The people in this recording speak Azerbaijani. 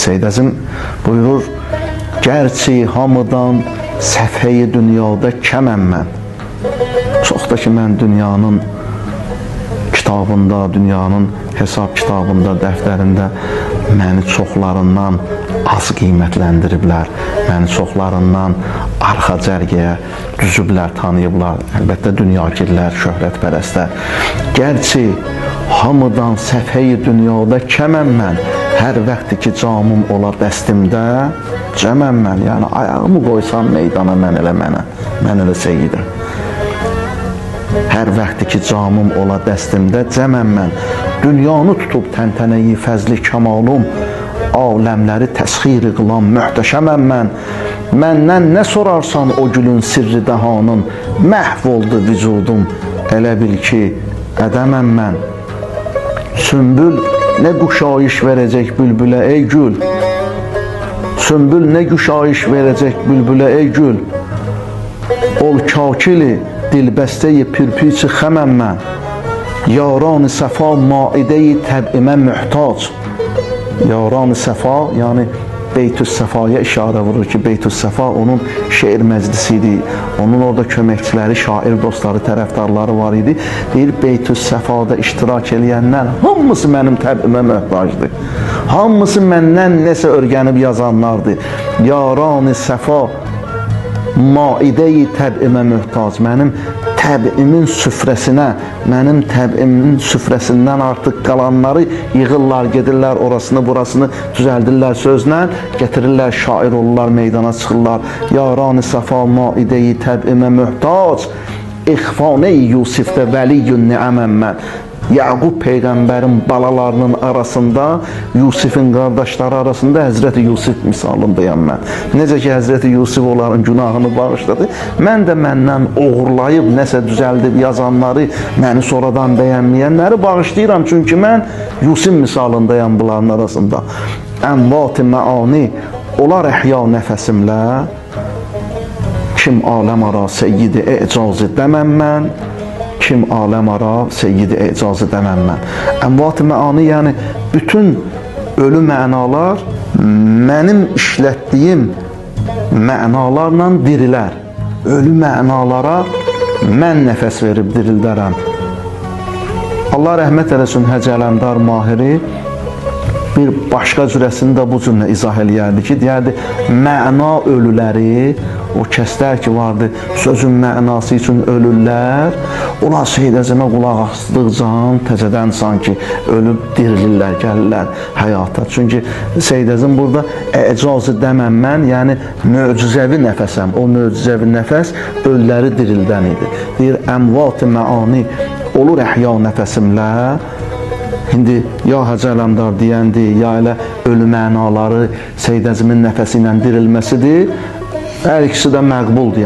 Seyyid Əzim buyurur, gerçi hamıdan səfhəyi dünyada kəməm mən. Çox da ki, mən dünyanın kitabında, dünyanın hesab kitabında, dəftərində məni çoxlarından az qiymətləndiriblər, məni çoxlarından arxa cərgəyə düzüblər, tanıyıblar. Əlbəttə, dünyagirlər, şöhrətpərəstlər. Gerçi hamıdan səfhəyi dünyada kəməm mən, hər vaxt ki camım ola dəstimdə, cəməm mən. Yəni, ayağımı qoysam meydana mən elə Seyyidəm. Hər vaxt ki camım ola dəstimdə, cəməm mən. Dünyanı tutub təntənəyi fəzli kəmalım, aləmləri təsxir qılan möhtəşəməm mən. Məndən nə sorarsan o gülün sirri dəhanın, məhv oldu vücudum, elə bil ki, ədəməm mən. Sümbül nə quşayış verəcək bülbülə ey gül, sümbül nə quşayış verəcək bülbülə ey gül, ol kakili dilbəstəyi pirpiçi xəməm mən, yaran-ı səfa maidə-i təbimə mühtac. Yaran-ı səfa, yəni Beytü Səfaya işarə vurur ki, Beytü Səfa onun şeir məclisi idi. Onun orada köməkçiləri, şair dostları, tərəfdarları var idi. Deyir, Beytü Səfada iştirak eləyənlər hamısı mənim təbimə möhtacdır. Hamısı məndən nəsə örgənib yazanlardır. Yaran-ı Səfa maidə-i təbimə möhtac. Mənim təbimin süfrəsinə, mənim təbimin süfrəsindən artıq qalanları yığırlar, gedirlər orasını, burasını düzəldirlər sözlə, gətirirlər, şair olurlar, meydana çıxırlar. Yaran-ı Səfa maidə-i təbimə möhtac, İxfanə-i Yusifdə vəliyyün ni'əməm mən. Yaqub Peyğəmbərin balalarının arasında, Yusifin qardaşları arasında Həzrəti Yusif misalındayım mən. Necə ki, Həzrəti Yusif onların günahını bağışladı, mən də məndən oğurlayıb, nəsə düzəldib yazanları, məni sonradan bəyənməyənləri bağışlayıram. Çünki mən Yusif misalındayım bunların arasında. Əmvat-ı məani olar əhya nəfəsimlə, kim aləm ara seyyid-i ecazı dəməm mən, kim aləm ara seyyid-i ecazı dəməm mən. Əmvat-ı məani, yəni bütün ölü mənalar mənim işlətdiyim mənalarla dirilər. Ölü mənalara mən nəfəs verib dirildərəm. Allah rəhmət eləsin Həcc Ələmdar Mahiri bir başqa cürəsini də bu cürlə izah eləyərdi ki, deyərdi, məna ölüləri, o kəslər ki vardı, sözün mənası üçün ölürlər, onlar Seyyid Əzimə qulaq asdıqca təzədən sanki ölüb dirilirlər, gəlirlər həyata. Çünki Seyyid Əzim burada əcazı dəməm mən, yəni möcüzəvi nəfəsəm. O möcüzəvi nəfəs ölüləri dirildən idi. Deyir, əmvat-ı məani olur əhya nəfəsimlə. İndi ya Həcc Ələmdar deyəndir, ya elə ölü mənaları Seyyid Əzimin nəfəsi ilə dirilməsidir. Hər ikisi də məqbuldur.